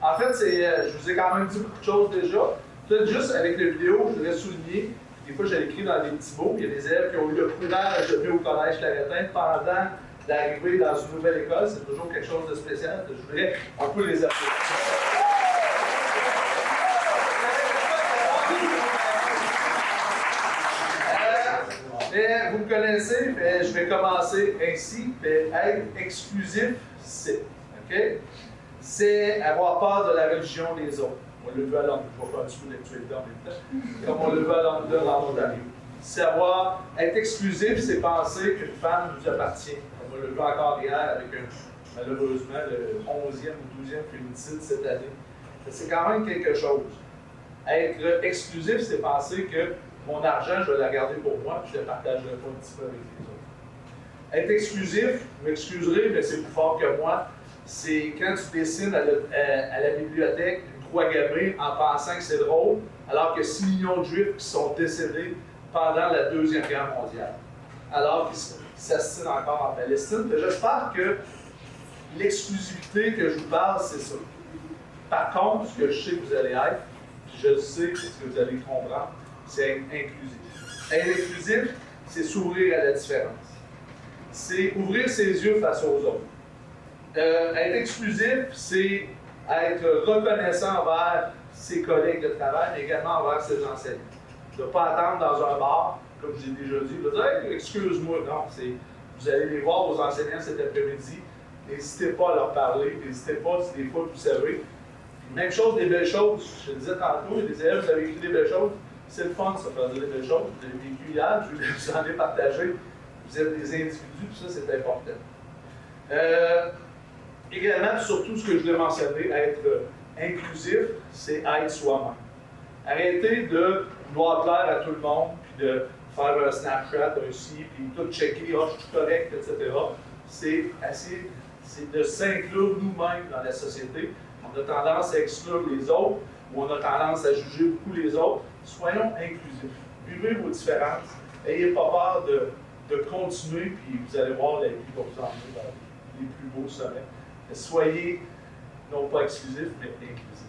En fait, je vous ai quand même dit beaucoup de choses déjà. Peut-être juste avec la vidéo, je voudrais souligner, des fois, j'ai écrit dans des petits mots, il y a des élèves qui ont eu le courage de venir au Collège Claretin pendant d'arriver dans une nouvelle école. C'est toujours quelque chose de spécial. Je voudrais un peu les applaudir. Mais vous me connaissez, mais je vais commencer ainsi. Mais être exclusif, c'est. Okay? C'est avoir peur de la religion des autres. On le veut à Londres. Je vais faire un petit peu d'actualité en même temps. Comme on le veut à Londres, en Ontario. Savoir être exclusif, c'est penser qu'une femme nous appartient. Comme on le veut encore hier avec malheureusement le 11e ou 12e féminicide cette année. C'est quand même quelque chose. Être exclusif, c'est penser que mon argent, je vais le garder pour moi, puis je ne le partagerai pas un petit peu avec les autres. Être exclusif, vous m'excuserez, mais c'est plus fort que moi, c'est quand tu dessines à la bibliothèque une croix gammée en pensant que c'est drôle, alors que 6 millions de Juifs qui sont décédés pendant la Deuxième Guerre mondiale, alors qu'ils s'assinent encore en Palestine. J'espère que l'exclusivité que je vous parle, c'est ça. Par contre, ce que je sais que vous allez être, puis je sais ce que vous allez comprendre, c'est être inclusif. Être inclusif, c'est s'ouvrir à la différence. C'est ouvrir ses yeux face aux autres. Être exclusif, c'est être reconnaissant envers ses collègues de travail, mais également envers ses enseignants. De ne pas attendre dans un bar, comme j'ai déjà dit, de dire hey, « excuse-moi ». Non, vous allez les voir, vos enseignants cet après-midi. N'hésitez pas à leur parler, n'hésitez pas si des fois vous savez. Même chose des belles choses. Je le disais tantôt, il y a des élèves, vous avez écrit des belles choses. C'est le fun, ça, faire dire des belles choses. Vous avez vécu hier, je vous en ai partagé. Vous êtes des individus, tout ça, c'est important. Également, surtout, ce que je voulais mentionner, être inclusif, c'est être soi-même. Arrêtez de vouloir plaire à tout le monde, puis de faire un Snapchat, un ci, puis tout checker, oh, je suis correct, etc. C'est de s'inclure nous-mêmes dans la société. On a tendance à exclure les autres, ou on a tendance à juger beaucoup les autres. Soyons inclusifs. Vivez vos différences. N'ayez pas peur de continuer, puis vous allez voir la vie va vous emmener vers les plus beaux sommets. Soyez non pas exclusifs, mais inclusifs.